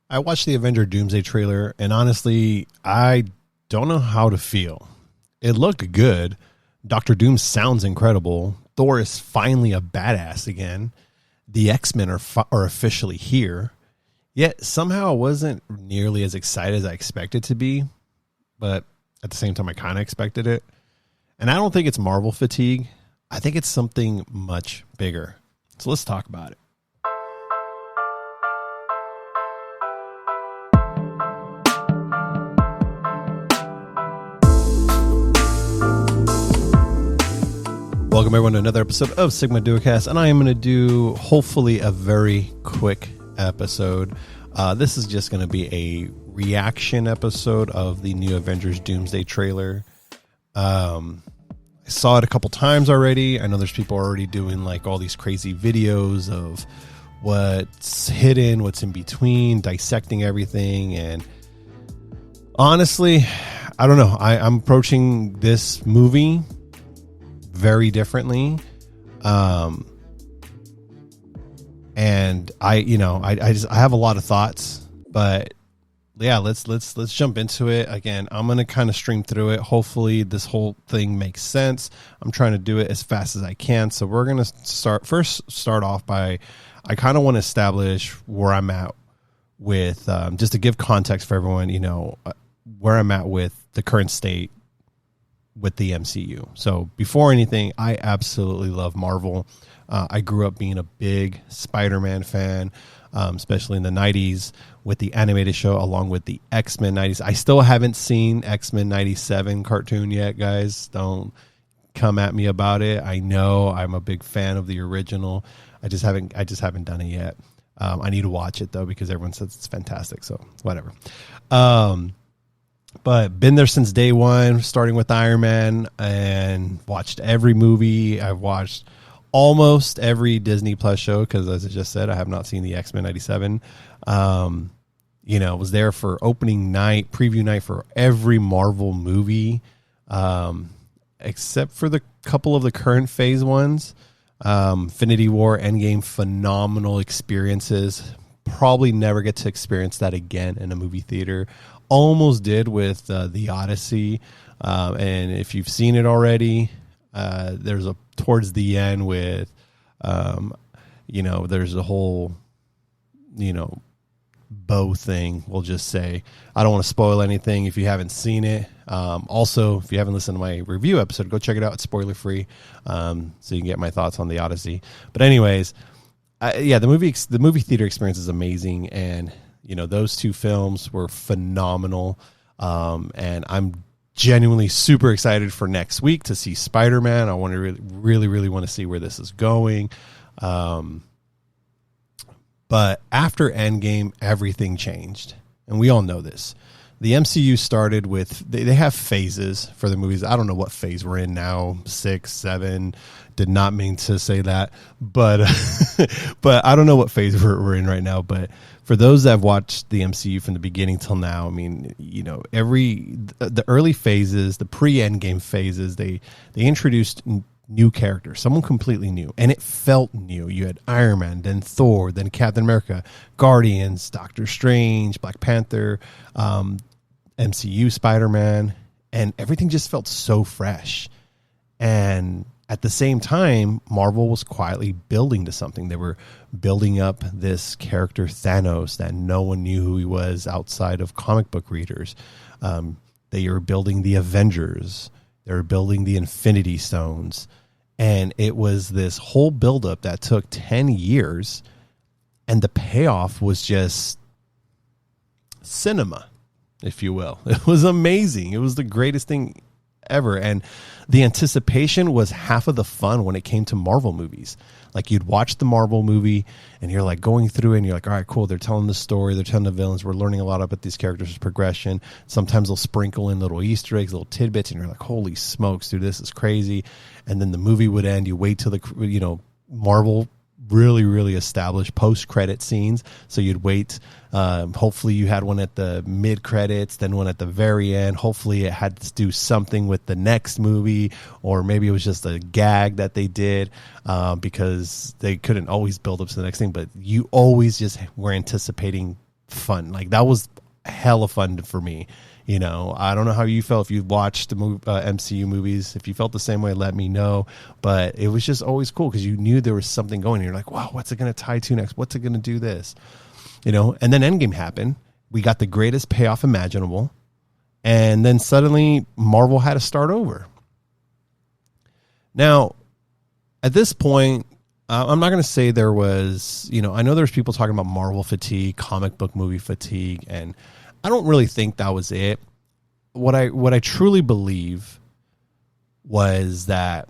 I watched the Avenger Doomsday trailer, and honestly, I don't know how to feel. It looked good. Doctor Doom sounds incredible. Thor is finally a badass again. The X-Men are officially here. Yet somehow I wasn't nearly as excited as I expected to be, but at the same time, I kind of expected it. And I don't think it's Marvel fatigue. I think it's something much bigger. So let's talk about it. Welcome everyone to another episode of Sigma Duocast, and I am going to do hopefully a very quick episode. This is just going to be a reaction episode of the new Avengers Doomsday trailer. I saw it a couple times already. I know there's people already doing like all these crazy videos of what's hidden, what's in between, dissecting everything. And honestly, I don't know. I'm approaching this movie very differently. And I have a lot of thoughts, but yeah, let's jump into it. Again, I'm going to kind of stream through it. Hopefully this whole thing makes sense. I'm trying to do it as fast as I can. So we're going to start off by, I kind of want to establish where I'm at with, just to give context for everyone, where I'm at with the current state with the MCU. So before anything, I absolutely love Marvel. I grew up being a big Spider-Man fan, especially in the 90s with the animated show along with the X-Men 90s. I still haven't seen X-Men 97 cartoon yet, guys. Don't come at me about it. I know I'm a big fan of the original. I just haven't done it yet. I need to watch it though because everyone says it's fantastic. So whatever. But been there since day one, starting with Iron Man, and watched every movie. I've watched almost every Disney Plus show because, as I just said, I have not seen the X-Men 97. Was there for opening night, preview night for every Marvel movie, except for the couple of the current phase ones. Infinity War, Endgame, phenomenal experiences. Probably never get to experience that again in a movie theater. Almost did with the Odyssey, and if you've seen it already, there's a towards the end with there's a whole bow thing. We'll just say I don't want to spoil anything if you haven't seen it. Also, if you haven't listened to my review episode, go check it out. It's spoiler free, so you can get my thoughts on the Odyssey. But anyways, the movie theater experience is amazing, and those two films were phenomenal. And I'm genuinely super excited for next week to see Spider-Man. I want to really want to see where this is going. But after Endgame, everything changed. And we all know this. The MCU started with, they have phases for the movies. I don't know what phase we're in now, 6, 7. Did not mean to say that. But but I don't know what phase we're in right now. But for those that have watched the MCU from the beginning till now, I mean, the early phases, the pre-Endgame phases, they introduced new characters, someone completely new, and it felt new. You had Iron Man, then Thor, then Captain America, Guardians, Doctor Strange, Black Panther, MCU Spider-Man, and everything just felt so fresh. And at the same time, Marvel was quietly building to something. They were building up this character Thanos that no one knew who he was outside of comic book readers. They were building the Avengers. They were building the Infinity Stones. And it was this whole buildup that took 10 years. And the payoff was just cinema, if you will. It was amazing. It was the greatest thing ever. And the anticipation was half of the fun when it came to Marvel movies. Like, you'd watch the Marvel movie and you're like going through it and you're like, all right, cool. They're telling the story. They're telling the villains. We're learning a lot about these characters' progression. Sometimes they'll sprinkle in little Easter eggs, little tidbits. And you're like, holy smokes, dude, this is crazy. And then the movie would end. You wait till Marvel really established post-credit scenes. So you'd wait. Hopefully you had one at the mid-credits, then one at the very end. Hopefully it had to do something with the next movie, or maybe it was just a gag that they did because they couldn't always build up to the next thing. But you always just were anticipating fun. Like that was hella fun for me. You know, I don't know how you felt if you watched the MCU movies. If you felt the same way, let me know. But it was just always cool because you knew there was something going. You're like, wow, what's it going to tie to next? What's it going to do this? You know, and then Endgame happened. We got the greatest payoff imaginable. And then suddenly Marvel had to start over. Now, at this point, I'm not going to say there was, you know, I know there's people talking about Marvel fatigue, comic book movie fatigue, and I don't really think that was it. What I truly believe was that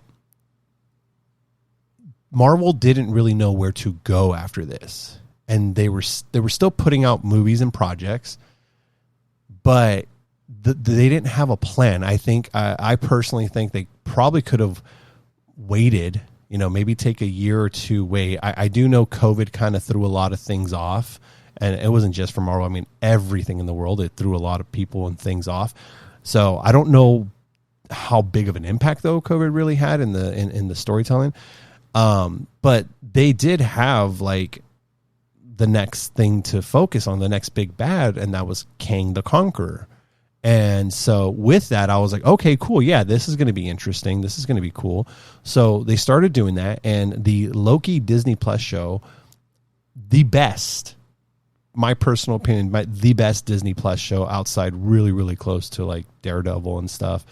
Marvel didn't really know where to go after this, and they were still putting out movies and projects, but they didn't have a plan. I think I personally think they probably could have waited. You know, maybe take a year or two wait. I do know COVID kind of threw a lot of things off. And it wasn't just for Marvel. I mean, everything in the world, it threw a lot of people and things off. So I don't know how big of an impact, though, COVID really had in the storytelling. But they did have, like, the next thing to focus on, the next big bad, and that was Kang the Conqueror. And so with that, I was like, okay, cool. Yeah, this is going to be interesting. This is going to be cool. So they started doing that. And the Loki Disney Plus show, the best, my personal opinion, the best Disney Plus show outside, really, really close to like Daredevil and stuff,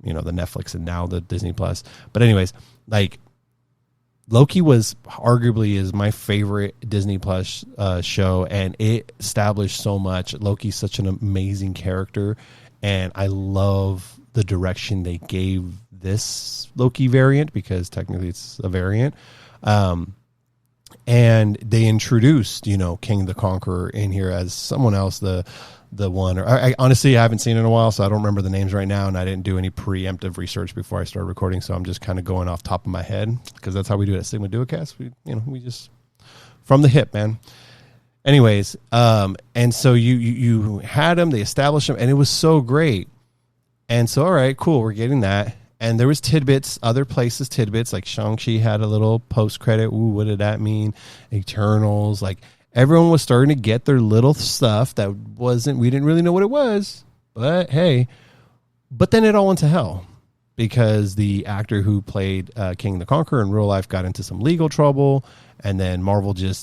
you know, the Netflix and now the Disney Plus. But anyways, like Loki was arguably is my favorite Disney Plus show, and it established so much. Loki's such an amazing character, and I love the direction they gave this Loki variant, because technically it's a variant. And they introduced, you know, Kang the Conqueror in here as someone else, the one. Or I honestly, I haven't seen it in a while, so I don't remember the names right now, and I didn't do any preemptive research before I started recording, so I'm just kind of going off top of my head, because that's how we do it at Sigma Duocast. We just from the hip, man. Anyways, and so you had them, they established them, and it was so great. And so, all right, cool, we're getting that. And there was tidbits, other places tidbits, like Shang-Chi had a little post-credit. Ooh, what did that mean? Eternals. Like, everyone was starting to get their little stuff that we didn't really know what it was. But, hey. But then it all went to hell, because the actor who played King the Conqueror in real life got into some legal trouble. And then Marvel and Disney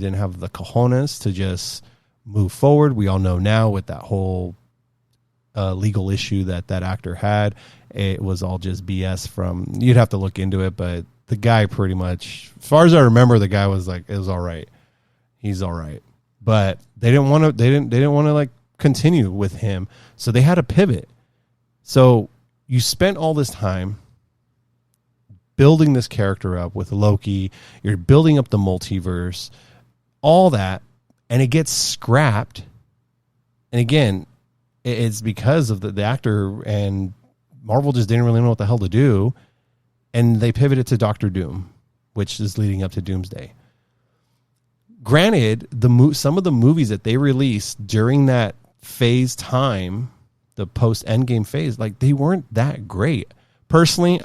didn't have the cojones to just move forward. We all know now with that whole legal issue that actor had, it was all just BS you'd have to look into it, but the guy pretty much, as far as I remember, the guy was like, it was all right. He's all right. But they didn't want to like continue with him. So they had to pivot. So you spent all this time building this character up with Loki. You're building up the multiverse, all that, and it gets scrapped. And again, it's because of the actor, and Marvel just didn't really know what the hell to do. And they pivoted to Doctor Doom, which is leading up to Doomsday. Granted, some of the movies that they released during that phase time, the post-Endgame phase, like, they weren't that great. Personally,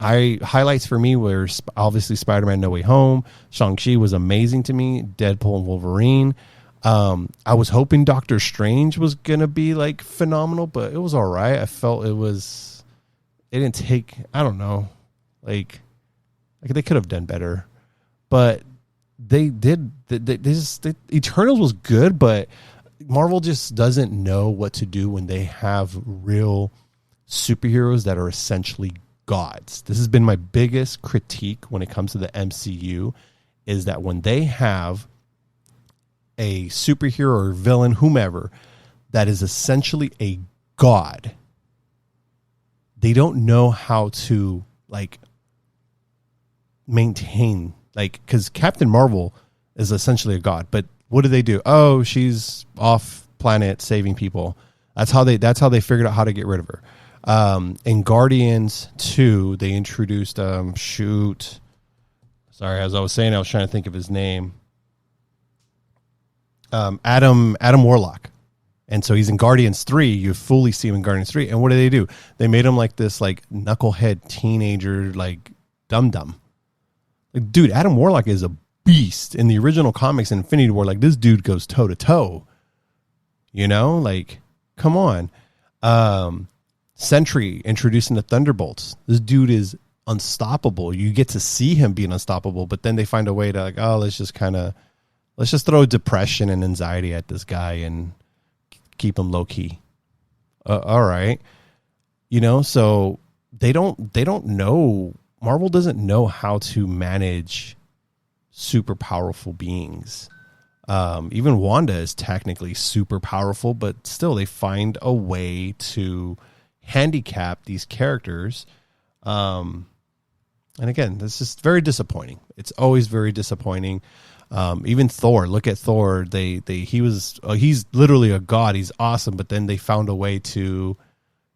highlights for me were obviously Spider-Man No Way Home. Shang-Chi was amazing to me. Deadpool and Wolverine. I was hoping Doctor Strange was going to be like phenomenal, but it was all right. I felt it didn't take, I don't know, like they could have done better, but they did. Eternals was good, but Marvel just doesn't know what to do when they have real superheroes that are essentially gods. This has been my biggest critique when it comes to the MCU, is that when they have a superhero or villain, whomever, that is essentially a god, they don't know how to like maintain, like, because Captain Marvel is essentially a god, but what do? Oh, she's off planet saving people. That's how they figured out how to get rid of her. In Guardians 2, they introduced sorry, as I was saying, I was trying to think of his name. Adam Warlock. And so he's in Guardians 3. You fully see him in Guardians 3. And what do? They made him like this like knucklehead teenager, like dum-dum. Like, dude, Adam Warlock is a beast in the original comics in Infinity War. Like, this dude goes toe to toe, you know, like, come on. Sentry introducing the Thunderbolts. This dude is unstoppable. You get to see him being unstoppable, but then they find a way to like, oh, let's just throw depression and anxiety at this guy and keep him low key. All right. You know, so they don't know. Marvel doesn't know how to manage super powerful beings. Even Wanda is technically super powerful, but still they find a way to handicap these characters. And again, this is very disappointing. It's always very disappointing. Even Thor, look at Thor. He's literally a god. He's awesome. But then they found a way to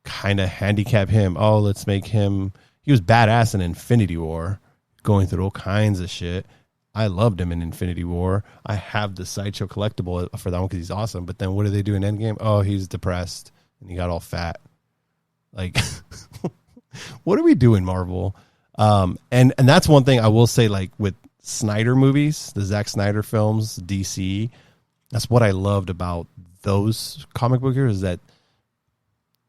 kind of handicap him. Oh, let's make him, he was badass in Infinity War, going through all kinds of shit. I loved him in Infinity War. I have the Sideshow collectible for that one because he's awesome. But then what do they do in Endgame? Oh, he's depressed and he got all fat. Like, what are we doing, Marvel? And that's one thing I will say, like with Snyder movies, the Zack Snyder films, DC, that's what I loved about those comic book heroes, is that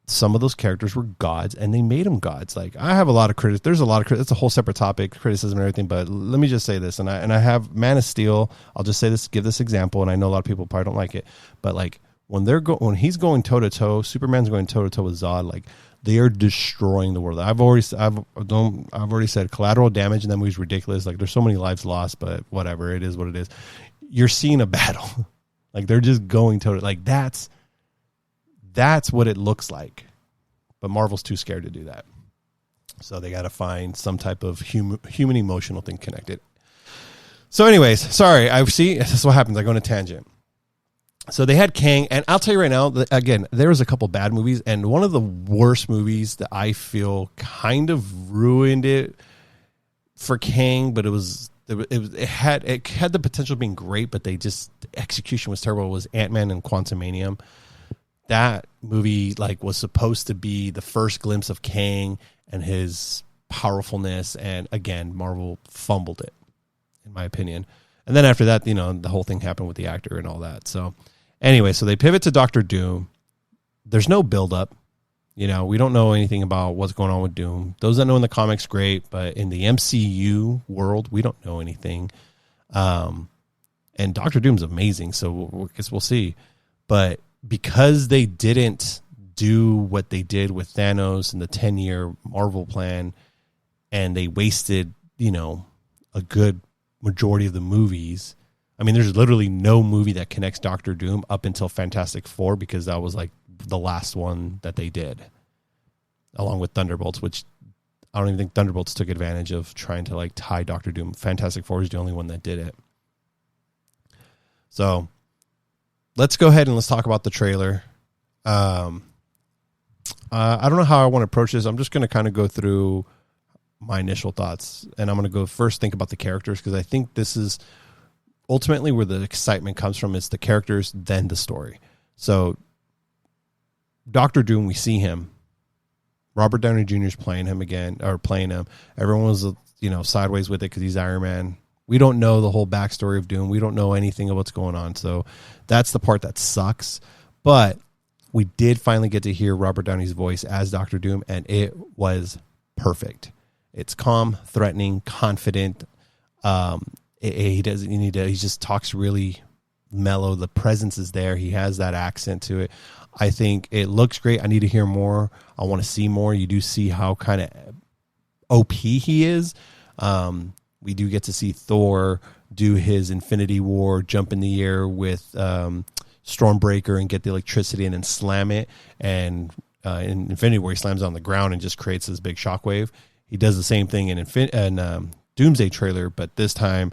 some of those characters were gods and they made them gods. Like, I have a lot of critics. There's a lot of critics. It's a whole separate topic, criticism and everything. But let me just say this. And I have Man of Steel. I'll just say this, give this example. And I know a lot of people probably don't like it, but like when he's going toe to toe, Superman's going toe to toe with Zod, like they are destroying the world. I've already said collateral damage in that movie is ridiculous. Like, there's so many lives lost, but whatever, it is what it is. You're seeing a battle. Like, they're just going toe to, like, that's what it looks like. But Marvel's too scared to do that. So they got to find some type of human emotional thing connected. So anyways, sorry. This is what happens. I go on a tangent. So they had Kang, and I'll tell you right now, again, there was a couple bad movies, and one of the worst movies that I feel kind of ruined it for Kang, but it had the potential of being great, but the execution was terrible. It was Ant-Man and Quantumanium. That movie was supposed to be the first glimpse of Kang and his powerfulness, and again, Marvel fumbled it, in my opinion. And then after that, the whole thing happened with the actor and all that. So anyway, so they pivot to Doctor Doom. There's no buildup. We don't know anything about what's going on with Doom. Those that know in the comics, great, but in the MCU world, we don't know anything. And Doctor Doom's amazing, so I guess we'll see. But because they didn't do what they did with Thanos and the 10-year Marvel plan, and they wasted, a good majority of the movies. I mean, there's literally no movie that connects Doctor Doom up until Fantastic Four, because that was the last one that they did, along with Thunderbolts, which I don't even think Thunderbolts took advantage of trying to tie Doctor Doom. Fantastic Four is the only one that did it. So let's go ahead and let's talk about the trailer. I don't know how I want to approach this. I'm just going to kind of go through my initial thoughts, and I'm going to go first think about the characters, because I think this is ultimately where the excitement comes from. It's the characters, then the story. So Doctor Doom, we see him. Robert Downey Jr. is playing him again, or playing him. Everyone was, sideways with it because he's Iron Man. We don't know the whole backstory of Doom. We don't know anything of what's going on. So that's the part that sucks. But we did finally get to hear Robert Downey's voice as Doctor Doom, and it was perfect. It's calm, threatening, confident. He just talks really mellow. The presence is there. He has that accent to it. I think it looks great. I need to hear more. I want to see more. You do see how kind of OP he is. We do get to see Thor do his Infinity War, jump in the air with Stormbreaker and get the electricity and then slam it. And in Infinity War, he slams it on the ground and just creates this big shockwave. He does the same thing in Doomsday trailer, but this time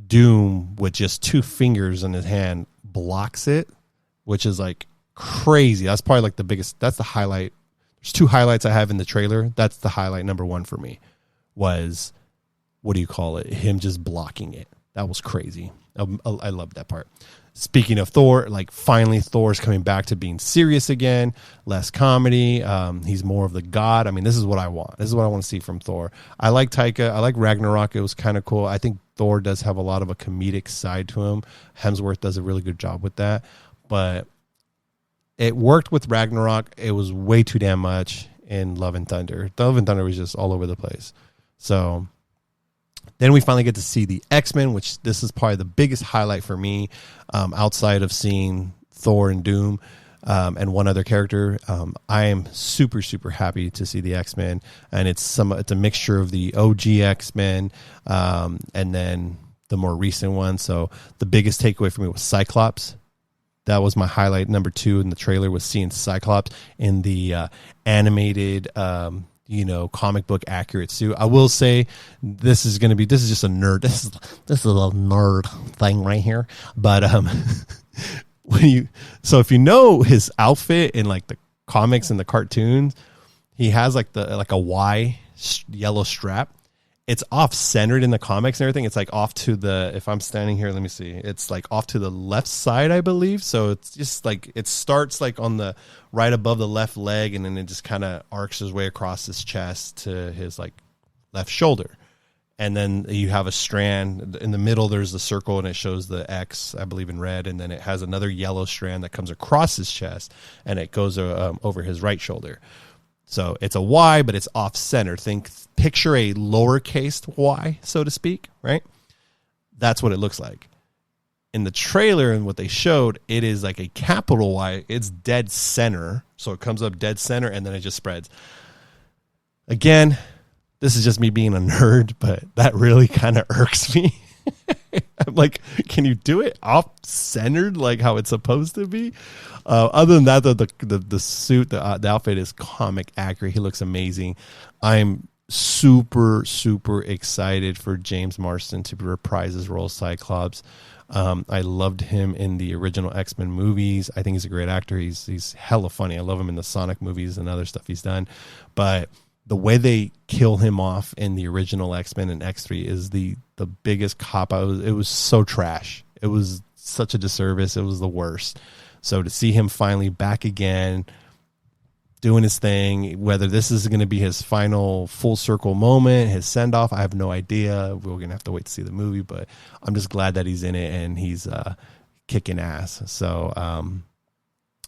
Doom, with just two fingers in his hand, blocks it, which is crazy. That's probably the biggest. That's the highlight. There's two highlights I have in the trailer. That's the highlight number one for me was, what do you call it? Him just blocking it. That was crazy. I loved that part. Speaking of Thor, like finally Thor's coming back to being serious again, less comedy. He's more of the god. I mean, this is what I want. This is what I want to see from Thor. I like Taika. I like Ragnarok. It was kind of cool. I think Thor does have a lot of a comedic side to him. Hemsworth does a really good job with that. But it worked with Ragnarok. It was way too damn much in Love and Thunder. Love and Thunder was just all over the place. So then we finally get to see the X-Men, which this is probably the biggest highlight for me, outside of seeing Thor and Doom and one other character. I am super, super happy to see the X-Men, and it's a mixture of the OG X-Men and then the more recent one. So the biggest takeaway for me was Cyclops. That was my highlight. Number 2 in the trailer was seeing Cyclops in the animated comic book accurate suit. I will say this is just a nerd. This is a little nerd thing right here. But if you know his outfit in like the comics and the cartoons, he has like a Y yellow strap. It's off centered in the comics and everything. It's like off to if I'm standing here, let me see. It's like off to the left side, I believe. So it's just like, it starts like on the right above the left leg, and then it just kind of arcs his way across his chest to his like left shoulder. And then you have a strand in the middle. There's the circle, and it shows the X, I believe, in red. And then it has another yellow strand that comes across his chest, and it goes over his right shoulder. So it's a Y, but it's off center. Picture a lowercase y, so to speak, right? That's what it looks like. In the trailer and what they showed, it is like a capital Y. It's dead center. So it comes up dead center, and then it just spreads. Again, this is just me being a nerd, but that really kind of irks me. I'm like, can you do it off-centered like how it's supposed to be? Other than that, the suit, the outfit is comic accurate. He looks amazing. I'm super, super excited for James Marsden to reprise his role as Cyclops. I loved him in the original X-Men movies. I think he's a great actor. He's hella funny. I love him in the Sonic movies and other stuff he's done. But the way they kill him off in the original X-Men and X3 is the biggest cop-out. It was so trash. It was such a disservice. It was the worst. So to see him finally back again, doing his thing, whether this is going to be his final full circle moment, his send-off, I have no idea. We're going to have to wait to see the movie, but I'm just glad that he's in it and he's kicking ass. So,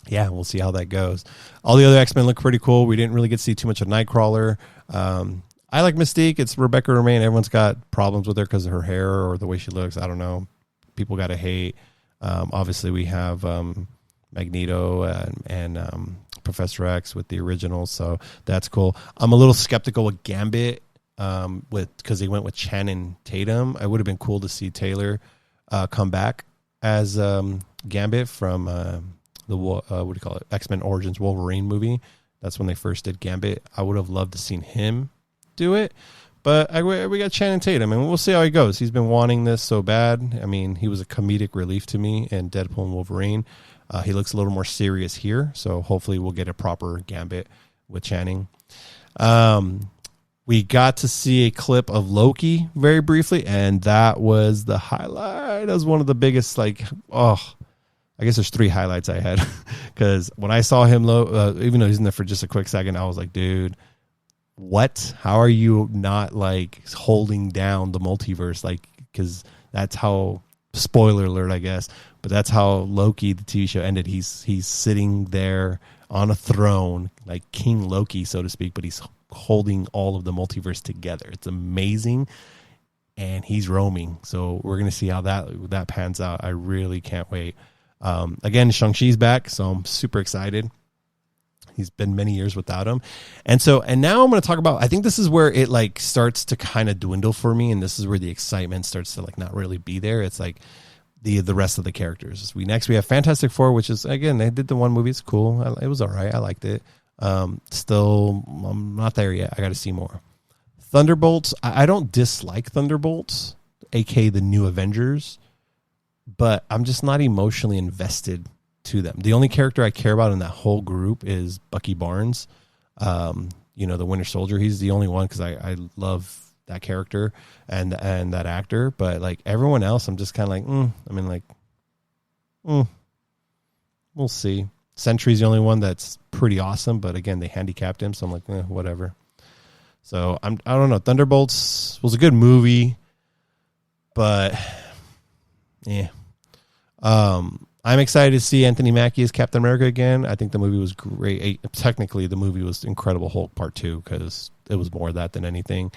yeah, we'll see how that goes. All the other X-Men look pretty cool. We didn't really get to see too much of Nightcrawler. I like Mystique. It's Rebecca Romijn. Everyone's got problems with her because of her hair or the way she looks. I don't know. People got to hate. Obviously, we have Magneto and Professor X with the originals, so that's cool. I'm a little skeptical with Gambit because they went with Channing Tatum. It would have been cool to see Taylor come back as Gambit from what do you call it? X-Men Origins Wolverine movie. That's when they first did Gambit. I would have loved to seen him do it, but we got Channing Tatum, and we'll see how he goes. He's been wanting this so bad. I mean, he was a comedic relief to me in Deadpool and Wolverine. He looks a little more serious here, so hopefully we'll get a proper Gambit with Channing. We got to see a clip of Loki very briefly, and that was the highlight. That was one of the biggest, I guess there's 3 highlights I had, because when I saw him, even though he's in there for just a quick second, I was like, dude, what? How are you not holding down the multiverse? Because that's how, spoiler alert, I guess, but that's how Loki, the TV show, ended. He's sitting there on a throne, like King Loki, so to speak, but he's holding all of the multiverse together. It's amazing, and he's roaming. So we're going to see how that pans out. I really can't wait. Again, Shang-Chi's back, so I'm super excited. He's been many years without him. And now I'm going to talk about, I think this is where it starts to kind of dwindle for me. And this is where the excitement starts to not really be there. It's the rest of the characters. We have Fantastic Four, which is, again, they did the one movie. It's cool. It was all right. I liked it. Still, I'm not there yet. I got to see more. Thunderbolts. I don't dislike Thunderbolts, aka the new Avengers, but I'm just not emotionally invested to them. The only character I care about in that whole group is Bucky Barnes, the Winter Soldier. He's the only one because I love that character and that actor. But like everyone else, I'm just kind of like, we'll see. Sentry's the only one that's pretty awesome, but again, they handicapped him, so I'm like, whatever. So I don't know. Thunderbolts was a good movie, but yeah. I'm excited to see Anthony Mackie as Captain America again. I think the movie was great. Technically, the movie was Incredible Hulk Part 2 because it was more of that than anything.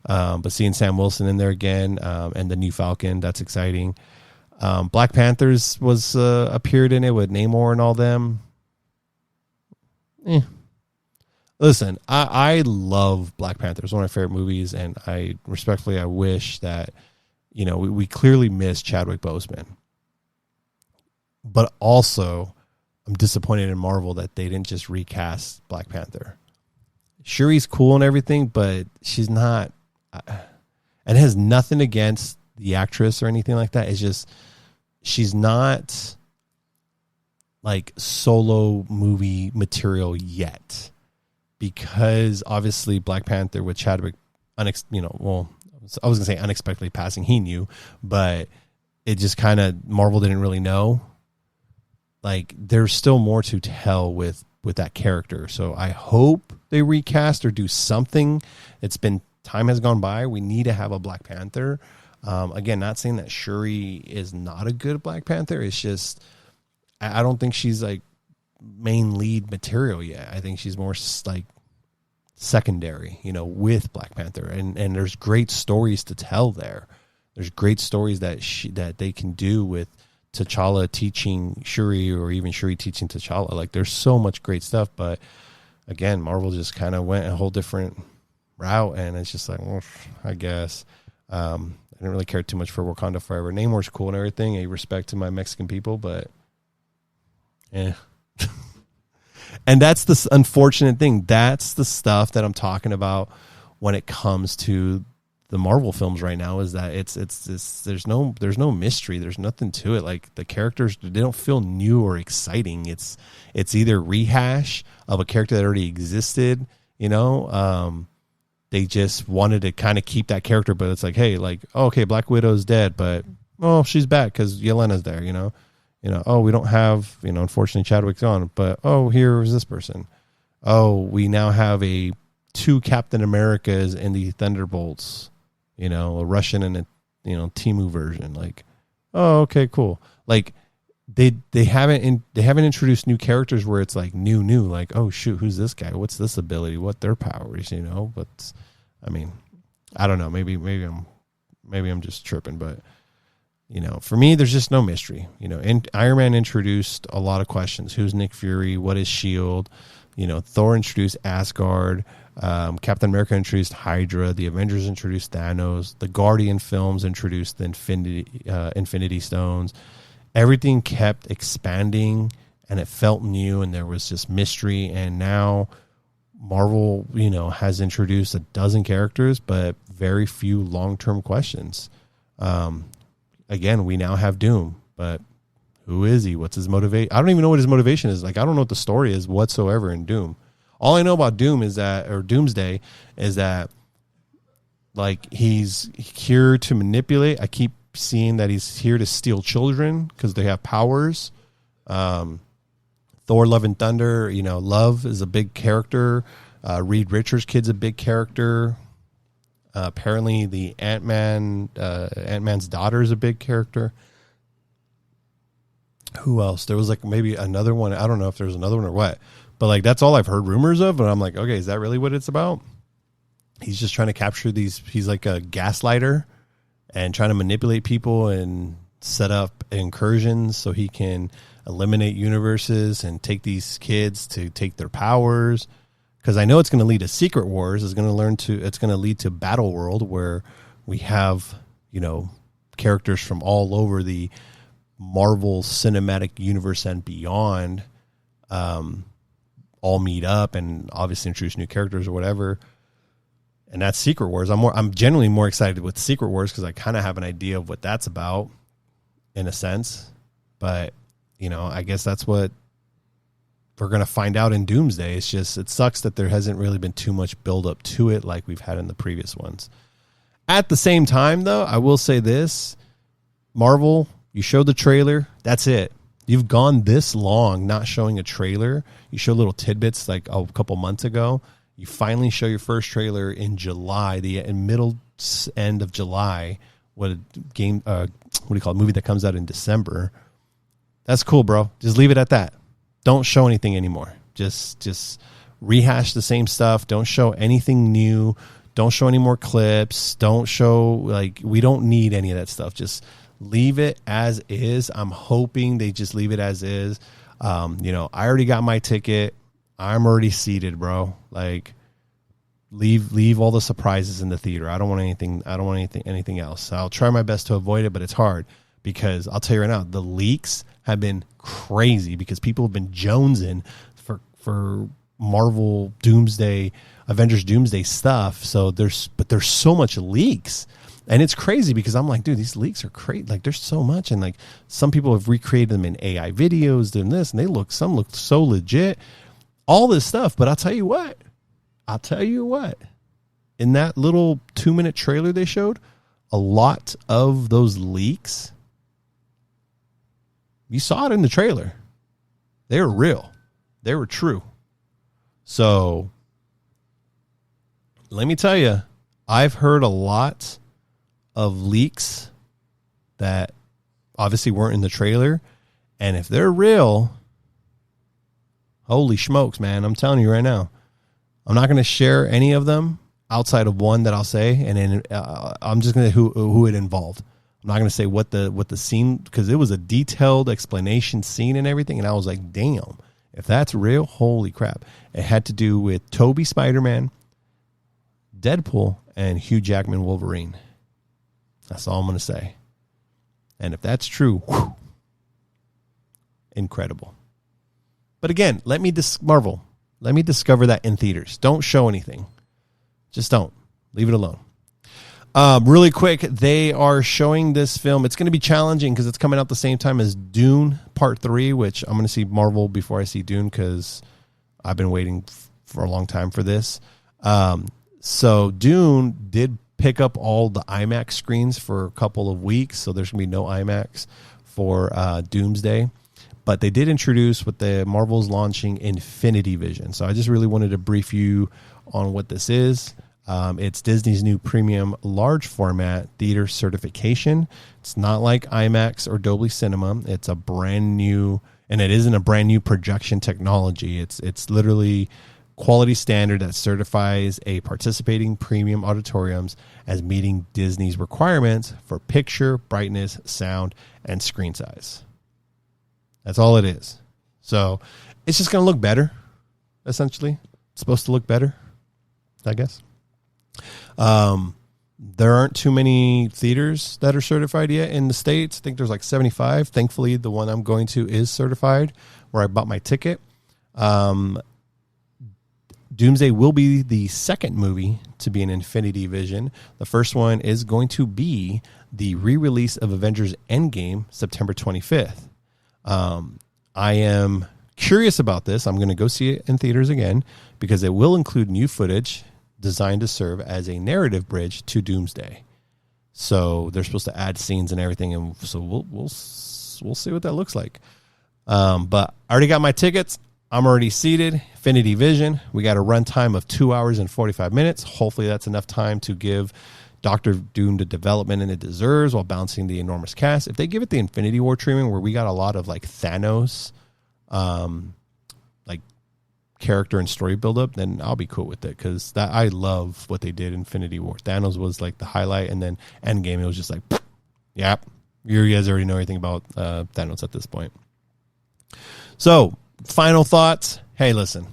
But seeing Sam Wilson in there again and the new Falcon, that's exciting. Black Panthers was appeared in it with Namor and all them. Listen, I love Black Panther. It's one of my favorite movies, and I wish that, we clearly missed Chadwick Boseman. But also, I'm disappointed in Marvel that they didn't just recast Black Panther. Shuri's cool and everything, but she's not. And it has nothing against the actress or anything like that. It's just she's not like solo movie material yet, because obviously Black Panther with Chadwick, I was gonna say unexpectedly passing. He knew, but it just kind of Marvel didn't really know. Like there's still more to tell with that character. So I hope they recast or do something. Time has gone by. We need to have a Black Panther. Again, not saying that Shuri is not a good Black Panther. It's just, I don't think she's like main lead material yet. I think she's more like secondary, with Black Panther. And there's great stories to tell there. There's great stories that they can do with T'Challa teaching Shuri, or even Shuri teaching T'Challa. Like there's so much great stuff, but again, Marvel just kind of went a whole different route, and it's just like, well, I guess I didn't really care too much for Wakanda Forever. Namor's cool and everything. A respect to my Mexican people, but and that's the unfortunate thing. That's the stuff that I'm talking about when it comes to the Marvel films right now, is that it's there's no mystery. There's nothing to it. Like the characters, they don't feel new or exciting. It's either rehash of a character that already existed, they just wanted to kind of keep that character, but it's like, hey, like, oh, okay, Black Widow's dead, but she's back because Yelena's there, oh, we don't have, unfortunately Chadwick's gone, but here's this person. Oh, we now have two Captain Americas in the Thunderbolts, a Russian and a Timu version. Like, oh, okay, cool. Like they haven't introduced new characters where it's like new, like, oh shoot, who's this guy? What's this ability? What their powers? But I mean, I don't know. Maybe I'm just tripping, but for me, there's just no mystery. And Iron Man introduced a lot of questions. Who's Nick Fury? What is SHIELD? Thor introduced Asgard. Captain America introduced Hydra. The Avengers introduced Thanos. The Guardian films introduced the Infinity Stones. Everything kept expanding, and it felt new, and there was just mystery. And now Marvel, has introduced a dozen characters, but very few long-term questions. Again, we now have Doom, but who is he? What's his motivation? I don't even know what his motivation is. Like, I don't know what the story is whatsoever in Doom. All I know about Doomsday is that, like, he's here to manipulate. I keep seeing that he's here to steal children because they have powers. Thor, Love and Thunder, Love is a big character. Reed Richards' kid's a big character. Apparently, the Ant-Man's daughter is a big character. Who else? There was like maybe another one. I don't know if there's another one or what. But like that's all I've heard rumors of. And I'm like, okay, is that really what it's about? He's just trying to capture these. He's like a gaslighter and trying to manipulate people and set up incursions so he can eliminate universes and take these kids to take their powers. Because I know it's going to lead to Secret Wars. It's going to lead to Battle World, where we have characters from all over the Marvel Cinematic Universe and beyond. All meet up and obviously introduce new characters or whatever. And that's Secret Wars. I'm generally more excited with Secret Wars because I kind of have an idea of what that's about in a sense. But, I guess that's what we're going to find out in Doomsday. It's just, it sucks that there hasn't really been too much build up to it like we've had in the previous ones. At the same time, though, I will say this. Marvel, you showed the trailer. That's it. You've gone this long not showing a trailer. You show little tidbits like a couple months ago. You finally show your first trailer in July, the end of July. What do you call it? Movie that comes out in December. That's cool, bro. Just leave it at that. Don't show anything anymore. Just rehash the same stuff. Don't show anything new. Don't show any more clips. Don't show, like, we don't need any of that stuff. Just leave it as is. I'm hoping they just leave it as is. I already got my ticket. I'm already seated, bro. Like, leave all the surprises in the theater. I don't want anything else. I'll try my best to avoid it, but it's hard because I'll tell you right now, the leaks have been crazy because people have been jonesing for Marvel Doomsday, Avengers Doomsday stuff. So there's so much leaks. And it's crazy because I'm like, dude, these leaks are crazy. Like, there's so much. And like, some people have recreated them in AI videos, doing this, and some look so legit. All this stuff. But I'll tell you what. In that little 2-minute trailer they showed, a lot of those leaks, you saw it in the trailer. They were real. They were true. So let me tell you, I've heard a lot of leaks that obviously weren't in the trailer. And if they're real, holy smokes, man, I'm telling you right now, I'm not going to share any of them outside of one that I'll say. And then I'm just going to who it involved. I'm not going to say what the scene, because it was a detailed explanation scene and everything. And I was like, damn, if that's real, holy crap. It had to do with Toby Spider-Man, Deadpool, and Hugh Jackman Wolverine. That's all I'm going to say. And if that's true, whew, incredible. But again, let me discover that in theaters. Don't show anything. Just don't. Leave it alone. Really quick, they are showing this film. It's going to be challenging because it's coming out the same time as Dune Part 3, which I'm going to see Marvel before I see Dune because I've been waiting for a long time for this. So Dune did pick up all the IMAX screens for a couple of weeks, so there's going to be no IMAX for Doomsday. But they did introduce what the Marvel's launching Infinity Vision. So I just really wanted to brief you on what this is. It's Disney's new premium large format theater certification. It's not like IMAX or Dolby Cinema. It's a brand new, and it isn't a brand new projection technology. It's literally quality standard that certifies a participating premium auditoriums as meeting Disney's requirements for picture, brightness, sound, and screen size. That's all it is. So it's just going to look better, essentially. It's supposed to look better, I guess. There aren't too many theaters that are certified yet in the States. I think there's like 75. Thankfully, the one I'm going to is certified, where I bought my ticket. Doomsday will be the second movie to be an Infinity Vision. The first one is going to be the re-release of Avengers Endgame, September 25th. I am curious about this. I'm going to go see it in theaters again because it will include new footage designed to serve as a narrative bridge to Doomsday. So they're supposed to add scenes and everything, and so we'll see what that looks like. But I already got my tickets. I'm already seated. Infinity Vision. We got a runtime of 2 hours and 45 minutes. Hopefully that's enough time to give Doctor Doom the development and it deserves while balancing the enormous cast. If they give it the Infinity War treatment where we got a lot of like Thanos, like character and story buildup, then I'll be cool with it because that I love what they did in Infinity War. Thanos was like the highlight, and then Endgame, it was just like, yep, you guys already know everything about Thanos at this point. So, final thoughts. Hey, listen,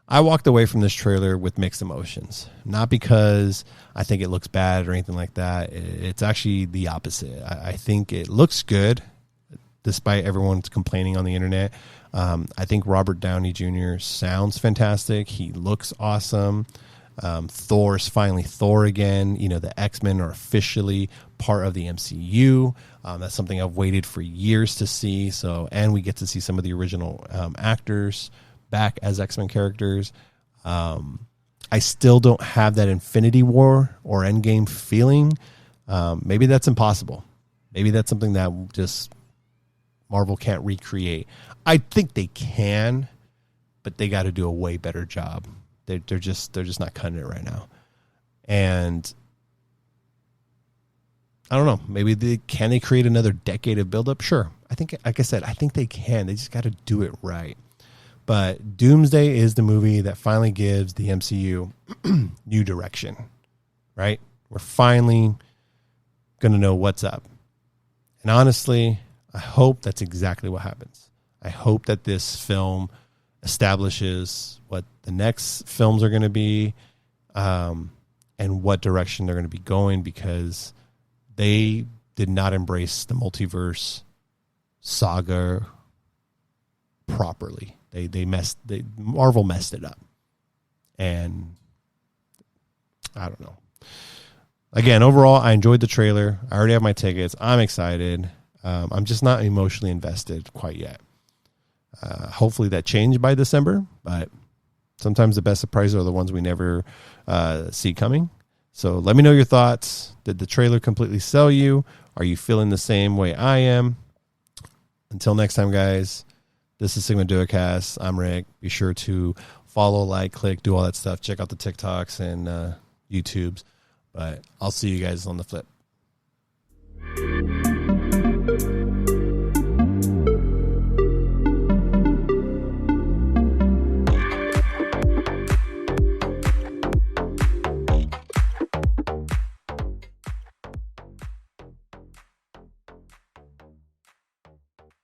I walked away from this trailer with mixed emotions. Not because I think it looks bad or anything like that. It's actually the opposite. I think it looks good, despite everyone's complaining on the internet. I think Robert Downey Jr. sounds fantastic. He looks awesome. Thor's finally Thor again. You know, the X-Men are officially part of the MCU. That's something I've waited for years to see. So, and we get to see some of the original actors back as X-Men characters. I still don't have that Infinity War or Endgame feeling. Maybe that's impossible. Maybe that's something that just Marvel can't recreate. I think they can, but they got to do a way better job. They're just not cutting it right now. And I don't know. Maybe can they create another decade of buildup? Sure. I think, like I said, I think they can. They just got to do it right. But Doomsday is the movie that finally gives the MCU new direction, right? We're finally going to know what's up. And honestly, I hope that's exactly what happens. I hope that this film establishes what the next films are going to be, and what direction they're going to be going, because they did not embrace the multiverse saga properly. Marvel messed it up. And I don't know. Again, overall, I enjoyed the trailer. I already have my tickets. I'm excited. I'm just not emotionally invested quite yet. Hopefully that changed by December, but sometimes the best surprises are the ones we never see coming. So let me know your thoughts. Did the trailer completely sell you? Are you feeling the same way I am? Until next time, guys, this is Sigma Duocast. I'm Rick. Be sure to follow, like, click, do all that stuff. Check out the TikToks and YouTubes. But I'll see you guys on the flip.